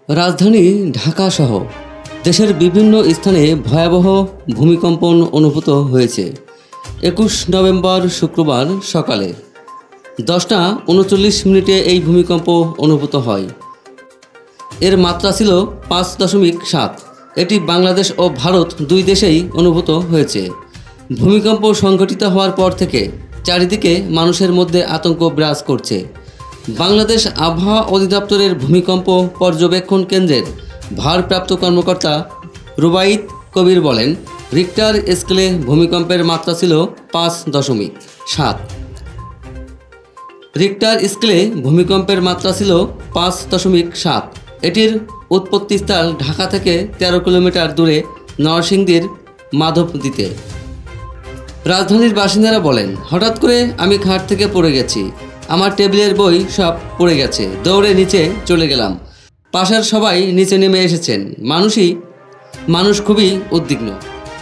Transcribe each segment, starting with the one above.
রাজধানী ঢাকা সহ দেশের বিভিন্ন স্থানে ভয়াবহ ভূমিকম্পন অনুভূত হয়েছে। 21 নভেম্বর শুক্রবার সকালে 10:39 এই ভূমিকম্প অনুভূত হয়। এর মাত্রা ছিল 5.7। এটি বাংলাদেশ ও ভারত দুই দেশেই অনুভূত হয়েছে। ভূমিকম্প সংঘটিত হওয়ার পর থেকে চারিদিকে মানুষের মধ্যে আতঙ্ক বিরাজ করছে। বাংলাদেশ আবহাওয়া অধিদপ্তরের ভূমিকম্প পর্যবেক্ষণ কেন্দ্রের ভারপ্রাপ্ত কর্মকর্তা রুবাইত কবির বলেন, রিক্টার স্কেলে ভূমিকম্পের মাত্রা ছিল 5.7। রিক্টার স্কেলে ভূমিকম্পের মাত্রা ছিল 5.7। এটির উৎপত্তিস্থল ঢাকা থেকে 13 কিলোমিটার দূরে নরসিংদীর মাধবদীতে। রাজধানীর বাসিন্দারা বলেন, হঠাৎ করে আমি খাট থেকে পড়ে গেছি। আমার টেবিলের বই সব পড়ে গেছে। দৌড়ে নিচে চলে গেলাম। পাশের সবাই নিচে নেমে এসেছেন। মানুষ খুবই উদ্বিগ্ন।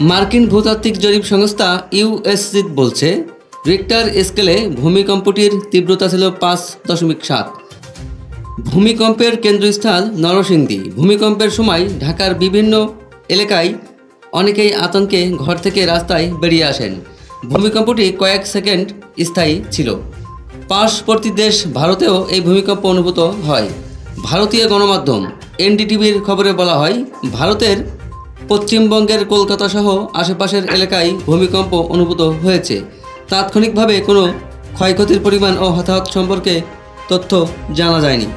মার্কিন ভূতাত্ত্বিক জরিপ সংস্থা ইউএসজি বলছে, রিক্টার স্কেলে ভূমিকম্পটির তীব্রতা ছিল 5.7। ভূমিকম্পের কেন্দ্রস্থল নরসিংদী। ভূমিকম্পের সময় ঢাকার বিভিন্ন এলাকায় অনেকেই আতঙ্কে ঘর থেকে রাস্তায় বেরিয়ে আসেন। ভূমিকম্পটি কয়েক সেকেন্ড স্থায়ী ছিল। পার্শ্ববর্তী দেশ ভারতেও এই ভূমিকম্প অনুভূত হয়। ভারতীয় গণমাধ্যম এনডিটিভির খবরে বলা হয়, ভারতের পশ্চিমবঙ্গের কলকাতা সহ আশেপাশের এলাকায় ভূমিকম্প অনুভূত হয়েছে। তাৎক্ষণিকভাবে কোনো ক্ষয়ক্ষতির পরিমাণ ও হতাহত সম্পর্কে তথ্য জানা যায়নি।